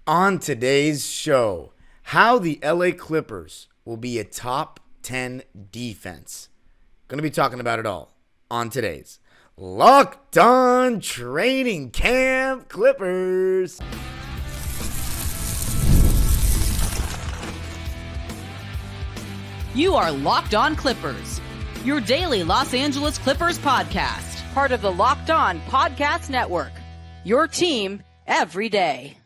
On today's show, how the LA Clippers will be a top 10 defense. Going to be talking about it all on today's Locked On Training Camp Clippers. You are Locked On Clippers, your daily Los Angeles Clippers podcast, part of the Locked On Podcast Network, your team every day.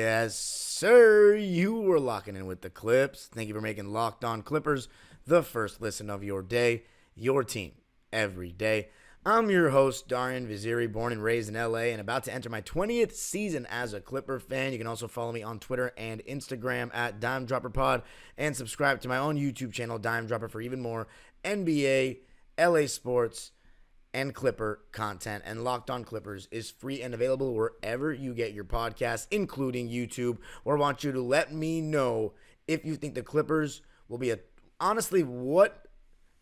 Yes, sir. You were locking in with the Clips. Thank you for making Locked On Clippers the first listen of your day, your team every day. I'm your host, Darian Vaziri, born and raised in LA and about to enter my 20th season as a Clipper fan. You can also follow me on Twitter and Instagram at DimeDropperPod and subscribe to my own YouTube channel, Dime Dropper, for even more NBA, LA sports, and Clipper content. And Locked On Clippers is free and available wherever you get your podcasts, including YouTube, where I want you to let me know if you think the Clippers will be honestly, what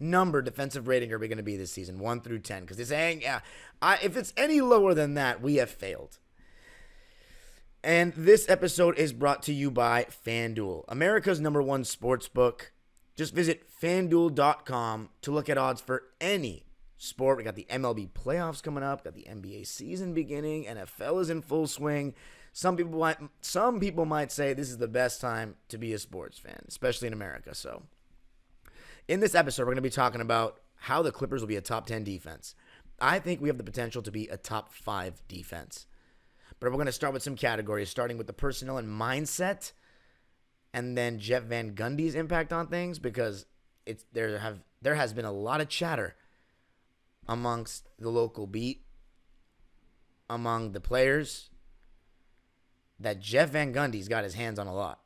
number defensive rating are we going to be this season, 1 through 10? Because it's saying, if it's any lower than that, we have failed. And this episode is brought to you by FanDuel, America's #1 sports book. Just visit FanDuel.com to look at odds for any sport. We got the MLB playoffs coming up, got the NBA season beginning, NFL is in full swing. Some people might say this is the best time to be a sports fan, especially in America. So in this episode, we're going to be talking about how the Clippers will be a top 10 defense. I think we have the potential to be a top 5 defense. But we're going to start with some categories, starting with the personnel and mindset, and then Jeff Van Gundy's impact on things, because there has been a lot of chatter amongst the local beat, among the players, that Jeff Van Gundy's got his hands on a lot.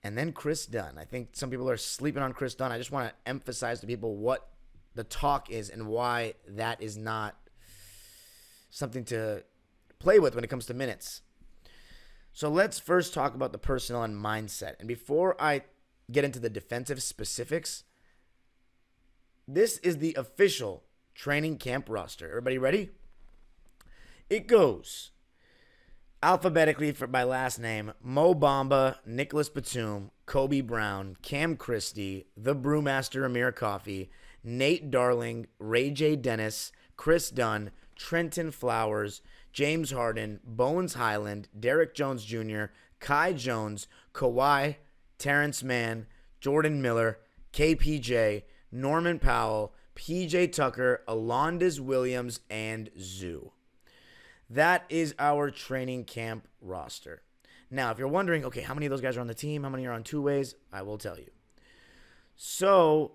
And then Kris Dunn. I think some people are sleeping on Kris Dunn. I just want to emphasize to people what the talk is and why that is not something to play with when it comes to minutes. So let's first talk about the personnel and mindset. And before I get into the defensive specifics, this is the official training camp roster. Everybody ready? It goes alphabetically by last name: Mo Bamba, Nicholas Batum, Kobe Brown, Cam Christie, the Brewmaster Amir Coffey, Nate Darling, Ray J. Dennis, Kris Dunn, Trenton Flowers, James Harden, Bones Highland, Derrick Jones Jr., Kai Jones, Kawhi, Terrence Mann, Jordan Miller, KPJ, Norman Powell, PJ Tucker, Alondes Williams, and Zoo. That is our training camp roster. Now, if you're wondering, okay, how many of those guys are on the team? How many are on two-ways? I will tell you. So,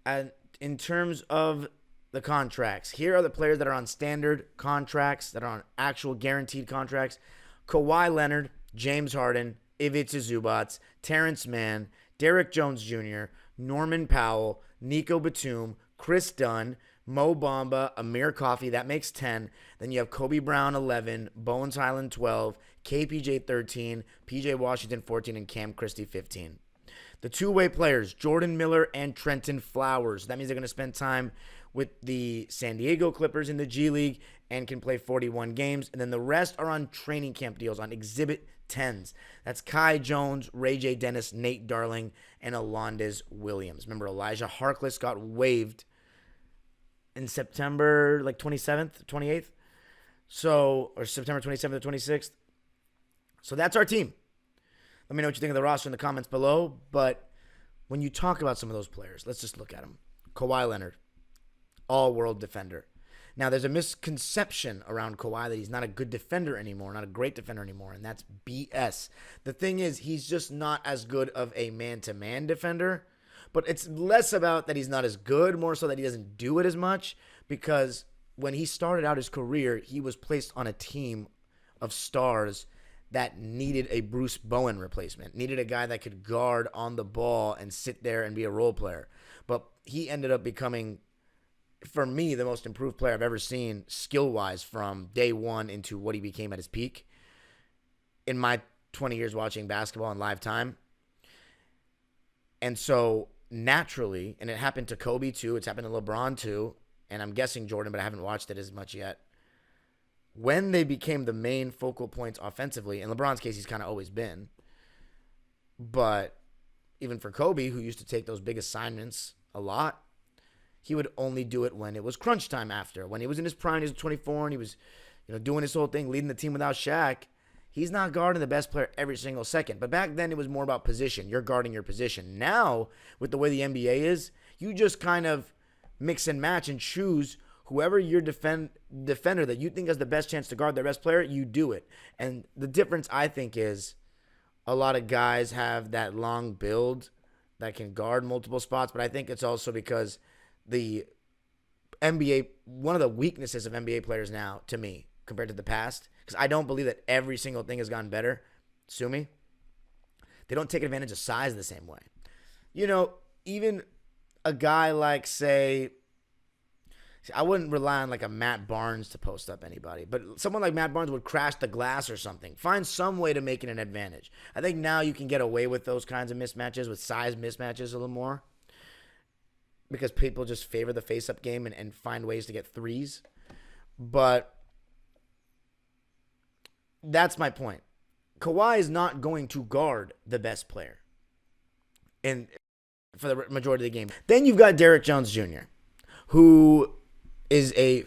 in terms of the contracts, here are the players that are on standard contracts, that are on actual guaranteed contracts: Kawhi Leonard, James Harden, Ivica Zubac, Terrence Mann, Derrick Jones Jr., Norman Powell, Nico Batum, Kris Dunn, Mo Bamba, Amir Coffey. That makes 10. Then you have Kobe Brown, 11, Bones Highland, 12, KPJ, 13, PJ Washington, 14, and Cam Christie, 15. The two-way players, Jordan Miller and Trenton Flowers. That means they're going to spend time with the San Diego Clippers in the G League and can play 41 games. And then the rest are on training camp deals, on Exhibit 10s. That's Kai Jones, Ray J. Dennis, Nate Darling, and Alondes Williams. Remember, Elijah Harkless got waived in September 27th, 28th. Or September 27th or 26th. So that's our team. Let me know what you think of the roster in the comments below. But when you talk about some of those players, let's just look at them. Kawhi Leonard, all-world defender. Now, there's a misconception around Kawhi that he's not a good defender anymore, not a great defender anymore, and that's BS. The thing is, he's just not as good of a man-to-man defender, but it's less about that he's not as good, more so that he doesn't do it as much, because when he started out his career, he was placed on a team of stars that needed a Bruce Bowen replacement, needed a guy that could guard on the ball and sit there and be a role player. But he ended up becoming, for me, the most improved player I've ever seen skill-wise from day one into what he became at his peak in my 20 years watching basketball in live time. And so naturally, and it happened to Kobe too, it's happened to LeBron too, and I'm guessing Jordan, but I haven't watched it as much yet, when they became the main focal points offensively, in LeBron's case, he's kind of always been, but even for Kobe, who used to take those big assignments a lot, he would only do it when it was crunch time after. When he was in his prime, he was 24, and he was doing his whole thing, leading the team without Shaq. He's not guarding the best player every single second. But back then, it was more about position. You're guarding your position. Now, with the way the NBA is, you just kind of mix and match and choose whoever your defender that you think has the best chance to guard their best player, you do it. And the difference, I think, is a lot of guys have that long build that can guard multiple spots. But I think it's also because the NBA, one of the weaknesses of NBA players now, to me, compared to the past, because I don't believe that every single thing has gotten better. Sue me. They don't take advantage of size the same way. Even a guy like, say, I wouldn't rely on like a Matt Barnes to post up anybody, but someone like Matt Barnes would crash the glass or something. Find some way to make it an advantage. I think now you can get away with those kinds of mismatches, with size mismatches a little more, because people just favor the face-up game and find ways to get threes. But that's my point. Kawhi is not going to guard the best player for the majority of the game. Then you've got Derrick Jones Jr., who is I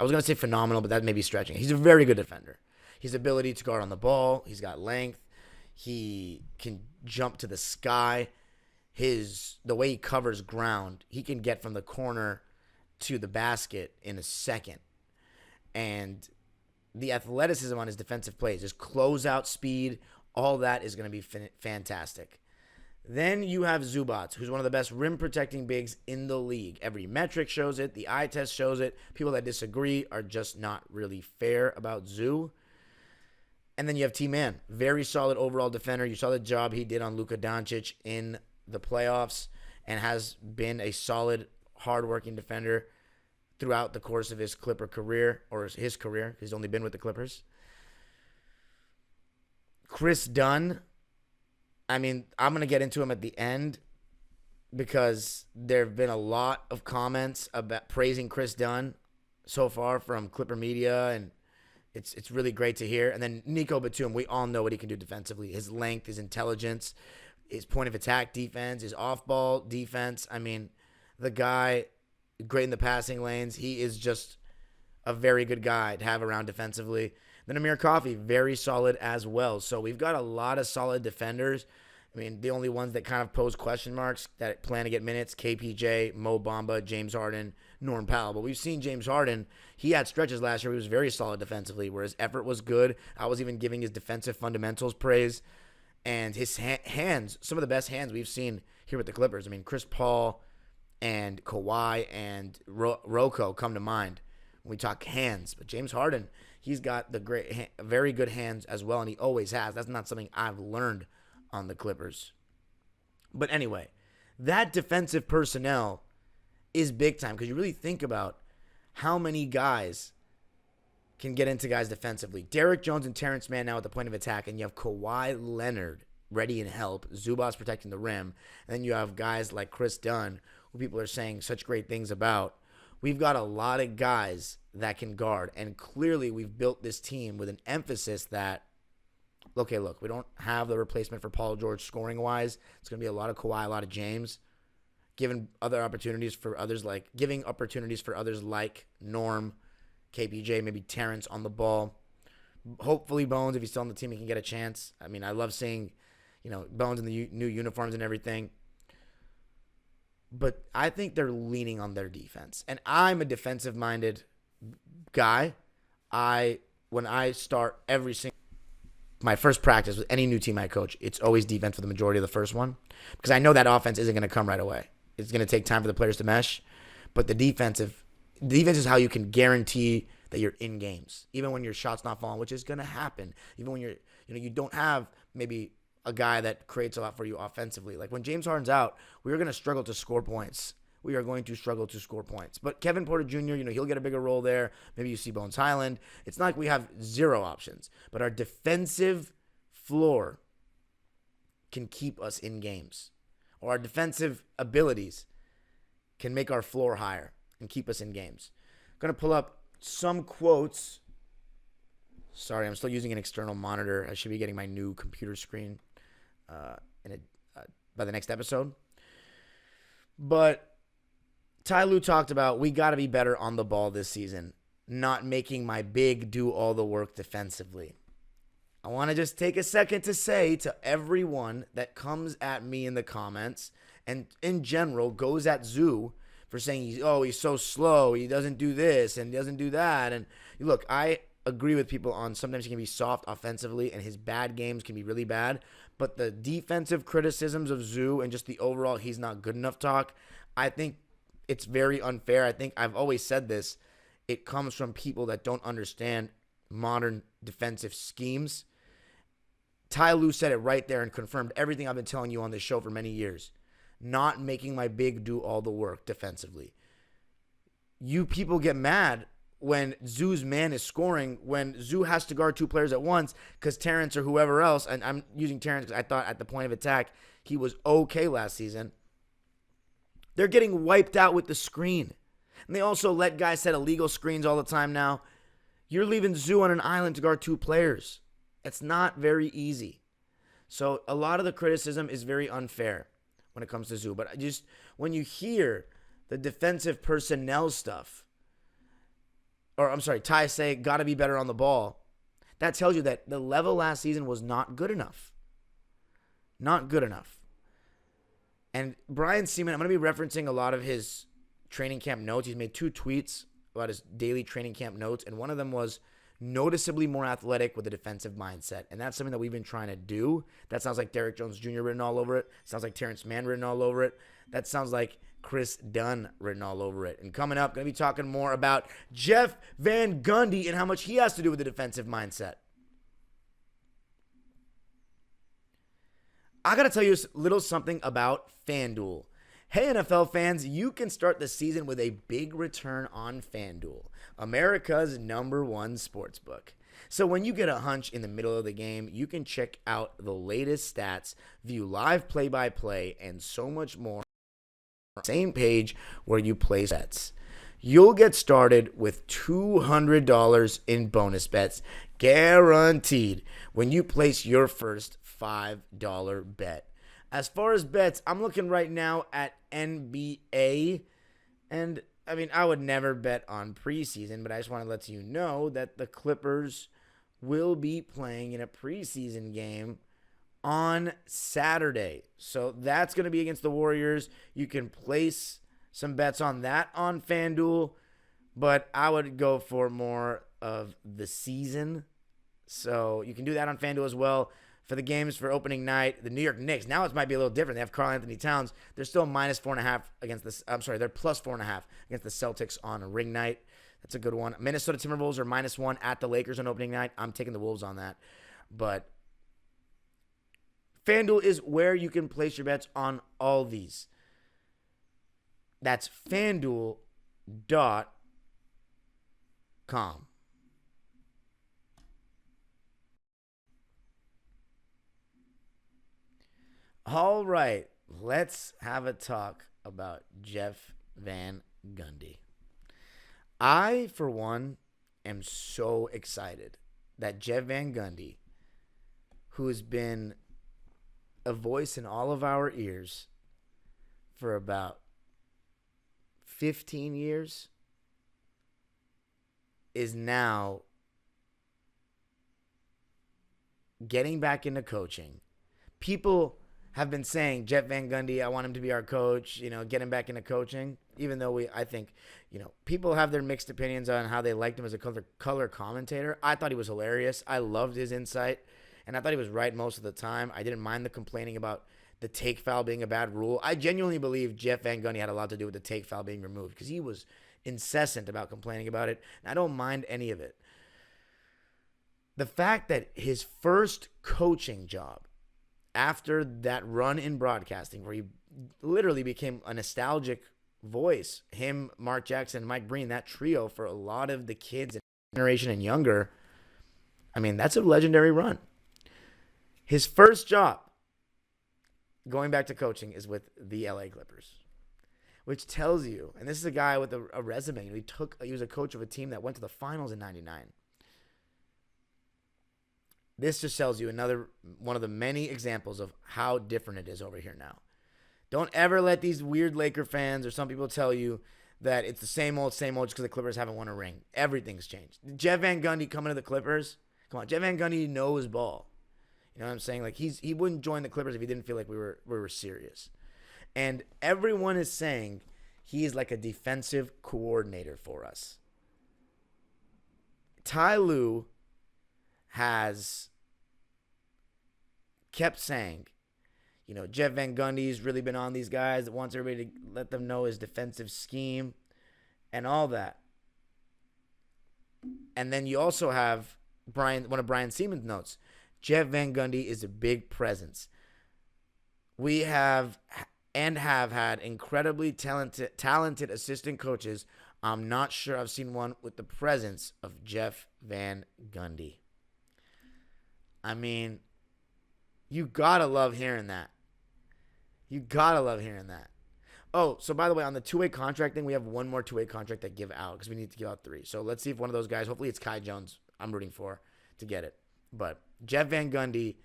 was going to say phenomenal, but that may be stretching. He's a very good defender. His ability to guard on the ball, he's got length. He can jump to the sky. The way he covers ground, he can get from the corner to the basket in a second. And the athleticism on his defensive plays, his closeout speed, all that is going to be fantastic. Then you have Zubac, who's one of the best rim-protecting bigs in the league. Every metric shows it. The eye test shows it. People that disagree are just not really fair about Zoo. And then you have T-Man, very solid overall defender. You saw the job he did on Luka Doncic in the playoffs and has been a solid, hardworking defender throughout the course of his Clipper career, or his career. He's only been with the Clippers. Kris Dunn, I'm going to get into him at the end because there have been a lot of comments about praising Kris Dunn so far from Clipper media, and it's really great to hear. And then Nico Batum, we all know what he can do defensively. His length, his intelligence, his point of attack defense, his off-ball defense. The guy, great in the passing lanes. He is just a very good guy to have around defensively. Then Amir Coffey, very solid as well. So we've got a lot of solid defenders. The only ones that kind of pose question marks that plan to get minutes, KPJ, Mo Bamba, James Harden, Norm Powell. But we've seen James Harden. He had stretches last year where he was very solid defensively, where his effort was good. I was even giving his defensive fundamentals praise. And his hands, some of the best hands we've seen here with the Clippers. Chris Paul and Kawhi and Rocco come to mind when we talk hands. But James Harden, he's got the very good hands as well, and he always has. That's not something I've learned on the Clippers. But anyway, that defensive personnel is big time because you really think about how many guys can get into guys defensively. Derrick Jones and Terrence Mann now at the point of attack, and you have Kawhi Leonard ready and help, Zubac protecting the rim, and then you have guys like Kris Dunn, who people are saying such great things about. We've got a lot of guys that can guard, and clearly we've built this team with an emphasis that, okay, look, we don't have the replacement for Paul George scoring-wise. It's going to be a lot of Kawhi, a lot of James, giving opportunities for others like Norm, KPJ, maybe Terrence on the ball. Hopefully Bones, if he's still on the team, he can get a chance. I love seeing, Bones in the new uniforms and everything. But I think they're leaning on their defense. And I'm a defensive-minded guy. When I start my first practice with any new team I coach, it's always defense for the majority of the first one. Because I know that offense isn't going to come right away. It's going to take time for the players to mesh. But the defense is how you can guarantee that you're in games. Even when your shot's not falling, which is going to happen. Even when you don't have maybe a guy that creates a lot for you offensively. Like when James Harden's out, we are going to struggle to score points. We are going to struggle to score points. But Kevin Porter Jr., he'll get a bigger role there. Maybe you see Bones Highland. It's not like we have zero options. But our defensive floor can keep us in games. Or our defensive abilities can make our floor higher. and keep us in games. I'm going to pull up some quotes. Sorry, I'm still using an external monitor. I should be getting my new computer screen by the next episode. But Ty Lue talked about we got to be better on the ball this season, not making my big do all the work defensively. I want to just take a second to say to everyone that comes at me in the comments and in general goes at Zoo for saying, he's so slow, he doesn't do this and he doesn't do that. And look, I agree with people on sometimes he can be soft offensively and his bad games can be really bad. But the defensive criticisms of Zoo and just the overall he's not good enough talk, I think it's very unfair. I think I've always said this. It comes from people that don't understand modern defensive schemes. Ty Lue said it right there and confirmed everything I've been telling you on this show for many years. Not making my big do all the work defensively. You people get mad when Zoo's man is scoring, when Zoo has to guard two players at once because Terrence or whoever else, and I'm using Terrence because I thought at the point of attack he was okay last season. They're getting wiped out with the screen. And they also let guys set illegal screens all the time now. You're leaving Zoo on an island to guard two players. It's not very easy. So a lot of the criticism is very unfair when it comes to Zoo. But just when you hear the defensive personnel stuff, Ty say, got to be better on the ball, that tells you that the level last season was not good enough. Not good enough. And Brian Seaman, I'm going to be referencing a lot of his training camp notes. He's made 2 tweets about his daily training camp notes, and one of them was noticeably more athletic with a defensive mindset. And that's something that we've been trying to do. That sounds like Derrick Jones Jr. written all over it. Sounds like Terrence Mann written all over it. That sounds like Kris Dunn written all over it. And coming up, going to be talking more about Jeff Van Gundy and how much he has to do with the defensive mindset. I got to tell you a little something about FanDuel. Hey, NFL fans, you can start the season with a big return on FanDuel, America's #1 sportsbook. So when you get a hunch in the middle of the game, you can check out the latest stats, view live play-by-play, and so much more on the same page where you place bets. You'll get started with $200 in bonus bets, guaranteed, when you place your first $5 bet. As far as bets, I'm looking right now at NBA, and I would never bet on preseason, but I just want to let you know that the Clippers will be playing in a preseason game on Saturday. So that's going to be against the Warriors. You can place some bets on that on FanDuel, but I would go for more of the season. So you can do that on FanDuel as well. For the games for opening night, the New York Knicks, now it might be a little different. They have Karl-Anthony Towns. They're still -4.5 against this. They're +4.5 against the Celtics on a ring night. That's a good one. Minnesota Timberwolves are -1 at the Lakers on opening night. I'm taking the Wolves on that. But FanDuel is where you can place your bets on all these. That's FanDuel.com. All right, let's have a talk about Jeff Van Gundy. I, for one, am so excited that Jeff Van Gundy, who has been a voice in all of our ears for about 15 years, is now getting back into coaching. People have been saying, Jeff Van Gundy, I want him to be our coach, get him back into coaching, even though I think, people have their mixed opinions on how they liked him as a color commentator. I thought he was hilarious. I loved his insight, and I thought he was right most of the time. I didn't mind the complaining about the take foul being a bad rule. I genuinely believe Jeff Van Gundy had a lot to do with the take foul being removed because he was incessant about complaining about it, and I don't mind any of it. The fact that his first coaching job after that run in broadcasting where he literally became a nostalgic voice, him, Mark Jackson, Mike Breen, that trio for a lot of the kids in generation and younger, that's a legendary run. His first job going back to coaching is with the LA Clippers. which tells you, and this is a guy with a resume. He was a coach of a team that went to the finals in '99. This just tells you another one of the many examples of how different it is over here now. Don't ever let these weird Laker fans or some people tell you that it's the same old just because the Clippers haven't won a ring. Everything's changed. Jeff Van Gundy coming to the Clippers. Come on, Jeff Van Gundy knows ball. You know what I'm saying? Like he wouldn't join the Clippers if he didn't feel like we were serious. And everyone is saying he is like a defensive coordinator for us. Ty Lue has kept saying, you know, Jeff Van Gundy's really been on these guys that wants everybody to let them know his defensive scheme and all that. And then you also have one of Brian Siemens' notes. Jeff Van Gundy is a big presence. We have had incredibly talented assistant coaches. I'm not sure I've seen one with the presence of Jeff Van Gundy. I mean, you gotta love hearing that. Oh, so by the way, on the two-way contract thing, we have one more two-way contract that give out because we need to give out 3. So let's see if one of those guys, hopefully it's Kai Jones, I'm rooting for to get it. But Jeff Van Gundy,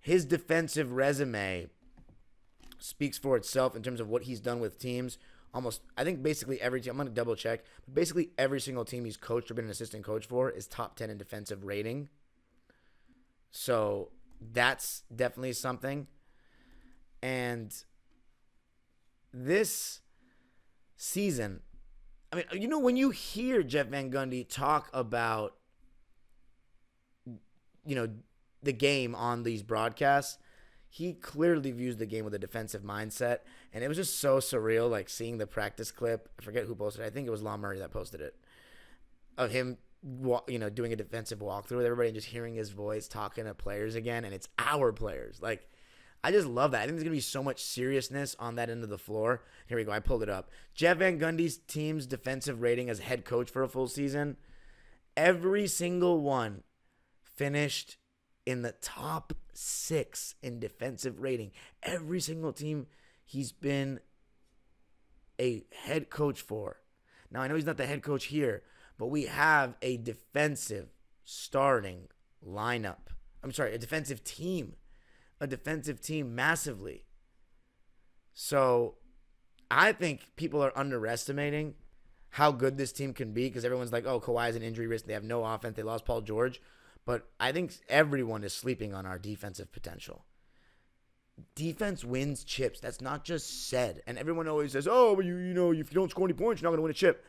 his defensive resume speaks for itself in terms of what he's done with teams. I think basically every team, I'm going to double check, but basically every single team he's coached or been an assistant coach for is top 10 in defensive rating. So that's definitely something. And this season, I mean, you know, when you hear Jeff Van Gundy talk about, you know, the game on these broadcasts, he clearly views the game with a defensive mindset. And it was just so surreal, like seeing the practice clip. I forget who posted it. I think it was Law Murray that posted it. Of him, you know, doing a defensive walkthrough with everybody and just hearing his voice talking to players again. And it's our players. Like, I just love that. I think there's going to be so much seriousness on that end of the floor. Here we go. I pulled it up. Jeff Van Gundy's team's defensive rating as head coach for a full season, every single one finished in the top 6 in defensive rating. Every single team he's been a head coach for. Now, I know he's not the head coach here, but we have a defensive starting lineup. I'm sorry, a defensive team. A defensive team massively. So I think people are underestimating how good this team can be because everyone's like, oh, Kawhi's an injury risk. They have no offense. They lost Paul George. But I think everyone is sleeping on our defensive potential. Defense wins chips. That's not just said. And everyone always says, oh, but you know, if you don't score any points, you're not going to win a chip.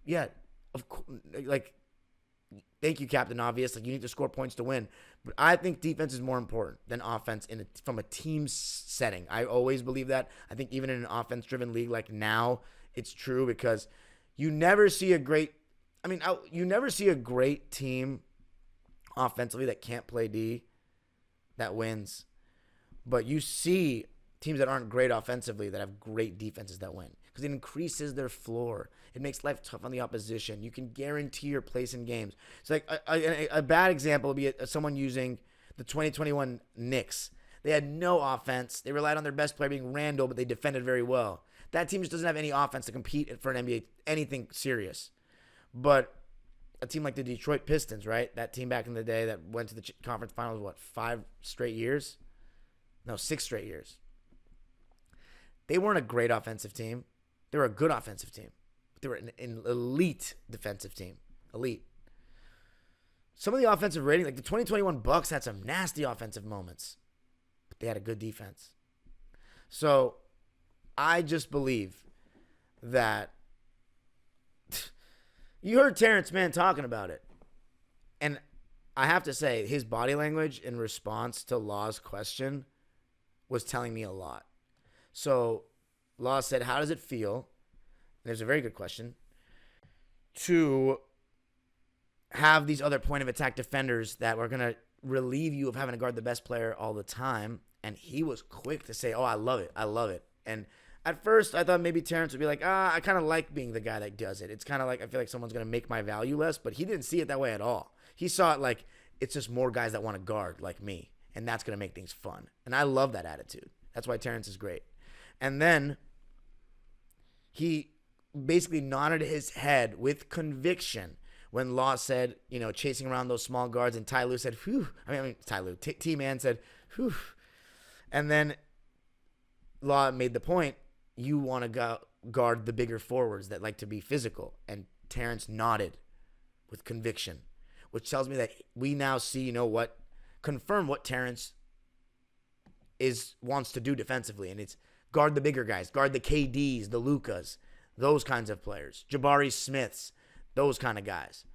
Yeah, of course. Like, thank you, Captain Obvious. Like, you need to score points to win. But I think defense is more important than offense from a team setting. I always believe that. I think even in an offense-driven league like now, it's true because you never see a great team offensively that can't play D that wins. But you see teams that aren't great offensively that have great defenses that win because it increases their floor. It makes life tough on the opposition. You can guarantee your place in games. It's like a bad example would be someone using the 2021 Knicks. They had no offense. They relied on their best player being Randall, but they defended very well. That team just doesn't have any offense to compete for an NBA, anything serious. But a team like the Detroit Pistons, right? That team back in the day that went to the conference finals, 5 straight years? No, 6 straight years. They weren't a great offensive team. They were a good offensive team. They were an elite defensive team. Elite. Some of the offensive rating, like the 2021 Bucks had some nasty offensive moments. But they had a good defense. So I just believe that you heard Terrence Mann talking about it. And I have to say, his body language in response to Law's question was telling me a lot. So Law said, how does it feel? And there's a very good question. To have these other point of attack defenders that were going to relieve you of having to guard the best player all the time. And he was quick to say, oh, I love it. I love it. And at first, I thought maybe Terrence would be like, I kind of like being the guy that does it. It's kind of like I feel like someone's going to make my value less. But he didn't see it that way at all. He saw it like it's just more guys that want to guard like me. And that's going to make things fun. And I love that attitude. That's why Terrence is great. And then he basically nodded his head with conviction when Law said, chasing around those small guards, and Ty Lue said, whew. T-Man said, whew. And then Law made the point, you want to guard the bigger forwards that like to be physical. And Terrence nodded with conviction, which tells me that we now see, confirm what Terrence wants to do defensively. And it's guard the bigger guys, guard the KDs, the Lukas, those kinds of players, Jabari Smiths, those kind of guys.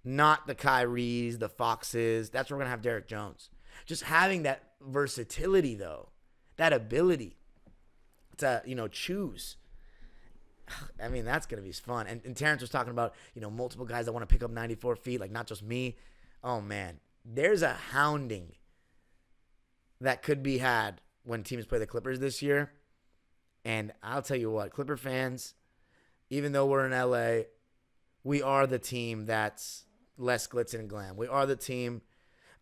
Not the Kyries, the Foxes. That's where we're going to have Derrick Jones. Just having that versatility, though, that ability to, choose. I mean, that's going to be fun. And Terrence was talking about, multiple guys that want to pick up 94 feet, like not just me. Oh, man. There's a hounding that could be had when teams play the Clippers this year. And I'll tell you what, Clipper fans, even though we're in LA, we are the team that's less glitz and glam. We are the team.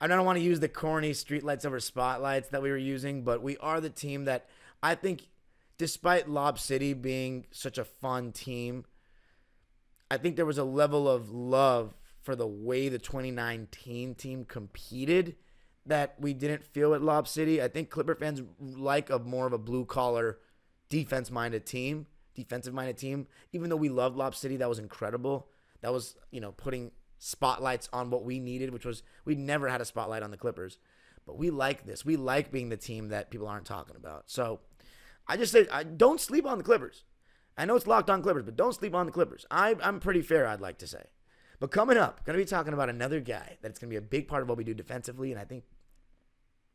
I don't want to use the corny streetlights over spotlights that we were using, but we are the team that I think, despite Lob City being such a fun team, I think there was a level of love for the way the 2019 team competed that we didn't feel at Lob City. I think Clipper fans like more of a blue-collar, defensive-minded team. Even though we loved Lob City, that was incredible. That was, putting spotlights on what we needed, which was we never had a spotlight on the Clippers. But we like this. We like being the team that people aren't talking about. So I just say, don't sleep on the Clippers. I know it's Locked On Clippers, but don't sleep on the Clippers. I'm pretty fair, I'd like to say. But coming up, going to be talking about another guy that's going to be a big part of what we do defensively, and I think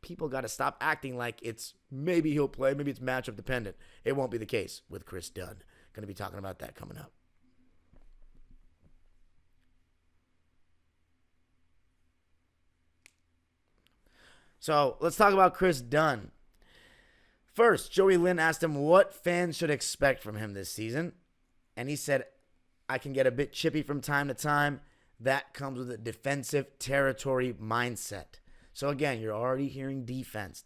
people got to stop acting like it's maybe he'll play, maybe it's matchup dependent. It won't be the case with Kris Dunn. Going to be talking about that coming up. So let's talk about Kris Dunn. First, Joey Lynn asked him what fans should expect from him this season. And he said, I can get a bit chippy from time to time. That comes with a defensive territory mindset. So again, you're already hearing defense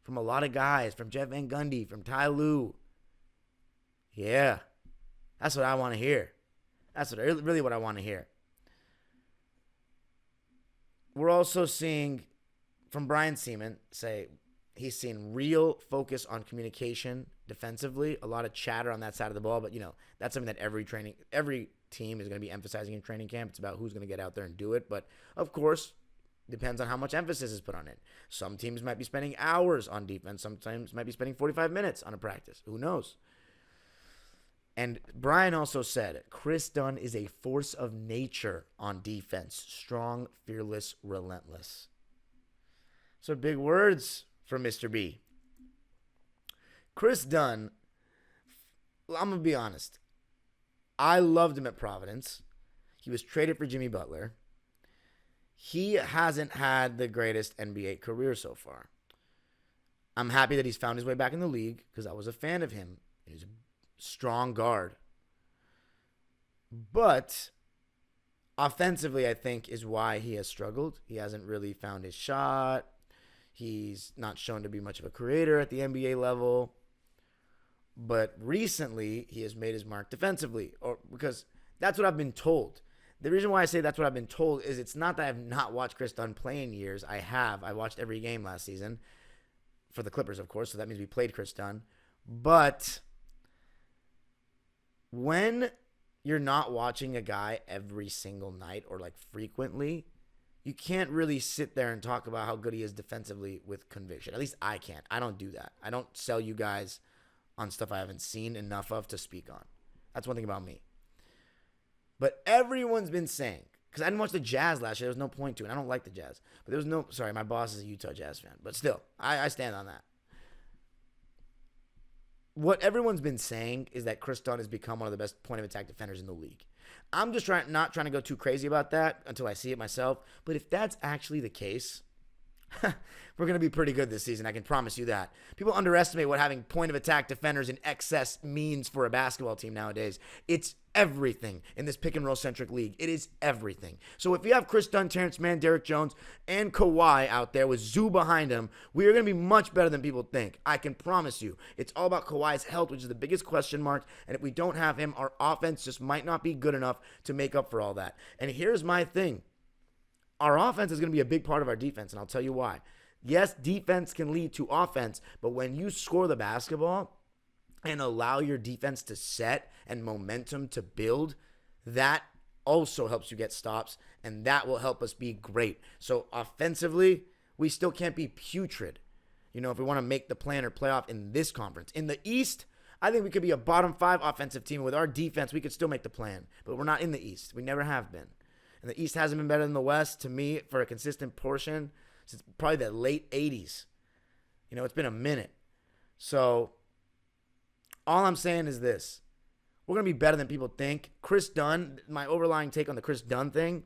from a lot of guys, from Jeff Van Gundy, from Ty Lue. Yeah, that's what I want to hear. That's really what I want to hear. We're also seeing from Brian Seaman say he's seen real focus on communication defensively, a lot of chatter on that side of the ball, but that's something that every team is going to be emphasizing in training camp. It's about who's going to get out there and do it, but of course, depends on how much emphasis is put on it. Some teams might be spending hours on defense, some teams might be spending 45 minutes on a practice. Who knows? And Brian also said, Kris Dunn is a force of nature on defense. Strong, fearless, relentless. So big words from Mr. B. Kris Dunn, I'm going to be honest. I loved him at Providence. He was traded for Jimmy Butler. He hasn't had the greatest NBA career so far. I'm happy that he's found his way back in the league because I was a fan of him. He's a strong guard. But offensively, I think, is why he has struggled. He hasn't really found his shot. He's not shown to be much of a creator at the NBA level. But recently, he has made his mark defensively, because that's what I've been told. The reason why I say that's what I've been told is it's not that I've not watched Kris Dunn play in years. I have. I watched every game last season for the Clippers, of course, so that means we played Kris Dunn. But when you're not watching a guy every single night or like frequently, you can't really sit there and talk about how good he is defensively with conviction. At least I can't. I don't do that. I don't sell you guys on stuff I haven't seen enough of to speak on. That's one thing about me. But everyone's been saying, because I didn't watch the Jazz last year, there was no point to it. I don't like the Jazz. But there was no, sorry, my boss is a Utah Jazz fan. But still, I stand on that. What everyone's been saying is that Kris Dunn has become one of the best point-of-attack defenders in the league. I'm just not trying to go too crazy about that until I see it myself. But if that's actually the case, we're going to be pretty good this season. I can promise you that. People underestimate what having point of attack defenders in excess means for a basketball team nowadays. It's everything in this pick and roll centric league. It is everything. So if you have Kris Dunn, Terrence Mann, Derrick Jones, and Kawhi out there with Zoo behind him, we are going to be much better than people think. I can promise you. It's all about Kawhi's health, which is the biggest question mark. And if we don't have him, our offense just might not be good enough to make up for all that. And here's my thing. Our offense is going to be a big part of our defense, and I'll tell you why. Yes, defense can lead to offense, but when you score the basketball and allow your defense to set and momentum to build, that also helps you get stops, and that will help us be great. So offensively, we still can't be putrid, if we want to make the plan or playoff in this conference. In the East, I think we could be a bottom 5 offensive team. With our defense, we could still make the plan, but we're not in the East. We never have been. And the East hasn't been better than the West, to me, for a consistent portion since probably the late 80s. It's been a minute. So all I'm saying is this. We're going to be better than people think. Kris Dunn, my overlying take on the Kris Dunn thing.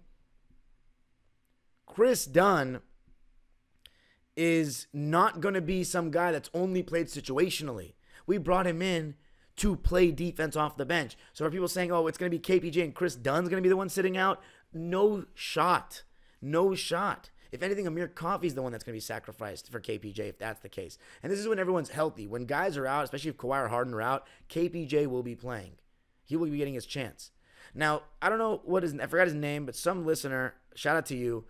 Kris Dunn is not going to be some guy that's only played situationally. We brought him in to play defense off the bench. So are people saying, oh, it's going to be KPJ and Kris Dunn's going to be the one sitting out? No shot. No shot. If anything, Amir Coffey's the one that's going to be sacrificed for KPJ if that's the case. And this is when everyone's healthy. When guys are out, especially if Kawhi or Harden are out, KPJ will be playing. He will be getting his chance. Now, I don't know I forgot his name, but some listener, shout out to you,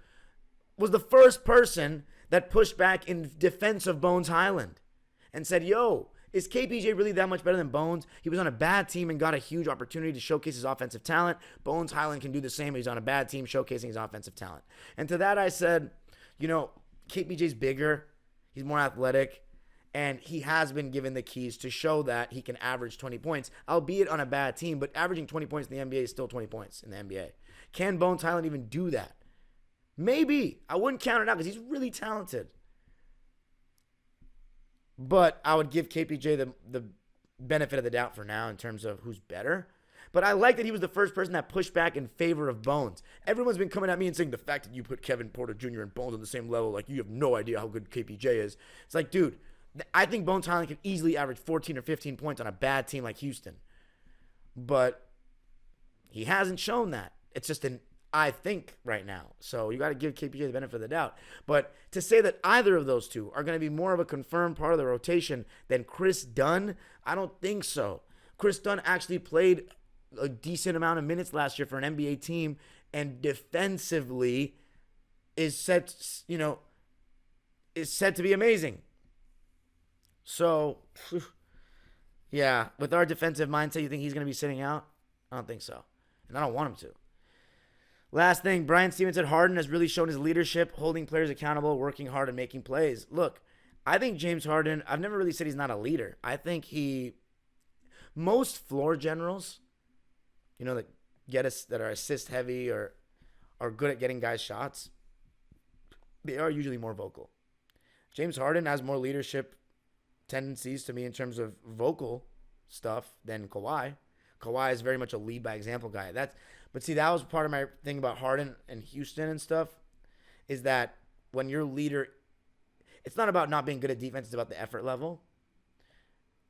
was the first person that pushed back in defense of Bones Highland and said, yo, is KPJ really that much better than Bones? He was on a bad team and got a huge opportunity to showcase his offensive talent. Bones Highland can do the same. He's on a bad team showcasing his offensive talent. And to that I said, KPJ's bigger. He's more athletic. And he has been given the keys to show that he can average 20 points, albeit on a bad team. But averaging 20 points in the NBA is still 20 points in the NBA. Can Bones Highland even do that? Maybe. I wouldn't count it out because he's really talented. But I would give KPJ the benefit of the doubt for now in terms of who's better. But I like that he was the first person that pushed back in favor of Bones. Everyone's been coming at me and saying the fact that you put Kevin Porter Jr. and Bones on the same level, like you have no idea how good KPJ is. It's like, dude, I think Bones Highland can easily average 14 or 15 points on a bad team like Houston. But he hasn't shown that. It's just I think right now. So you got to give KPJ the benefit of the doubt. But to say that either of those two are going to be more of a confirmed part of the rotation than Kris Dunn, I don't think so. Kris Dunn actually played a decent amount of minutes last year for an NBA team and defensively is set to be amazing. So, yeah, with our defensive mindset, you think he's going to be sitting out? I don't think so. And I don't want him to. Last thing, Brian Stevens said Harden has really shown his leadership, holding players accountable, working hard, and making plays. Look, I think James Harden, I've never really said he's not a leader. I think most floor generals, that are assist heavy or are good at getting guys shots, they are usually more vocal. James Harden has more leadership tendencies to me in terms of vocal stuff than Kawhi. Kawhi is very much a lead by example guy. But see, that was part of my thing about Harden and Houston and stuff, is that when your leader, it's not about not being good at defense, it's about the effort level.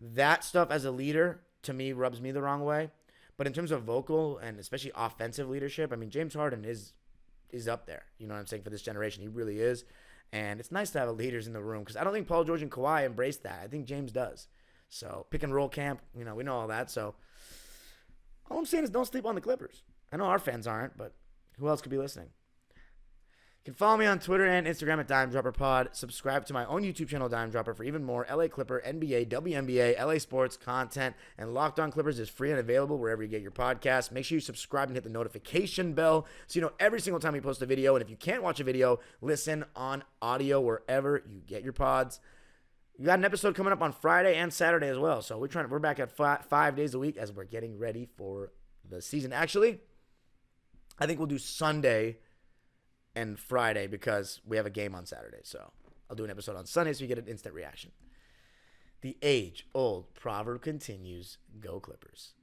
That stuff as a leader, to me, rubs me the wrong way. But in terms of vocal and especially offensive leadership, I mean, James Harden is up there. You know what I'm saying? For this generation, he really is. And it's nice to have leaders in the room because I don't think Paul George and Kawhi embrace that. I think James does. So pick and roll camp, we know all that. So all I'm saying is don't sleep on the Clippers. I know our fans aren't, but who else could be listening? You can follow me on Twitter and Instagram at Dime Dropper Pod. Subscribe to my own YouTube channel, Dime Dropper, for even more LA Clipper, NBA, WNBA, LA sports content. And Locked On Clippers is free and available wherever you get your podcasts. Make sure you subscribe and hit the notification bell so you know every single time we post a video. And if you can't watch a video, listen on audio wherever you get your pods. We got an episode coming up on Friday and Saturday as well. So we're back at 5 days a week as we're getting ready for the season. Actually, I think we'll do Sunday and Friday because we have a game on Saturday. So I'll do an episode on Sunday so you get an instant reaction. The age-old proverb continues. Go Clippers.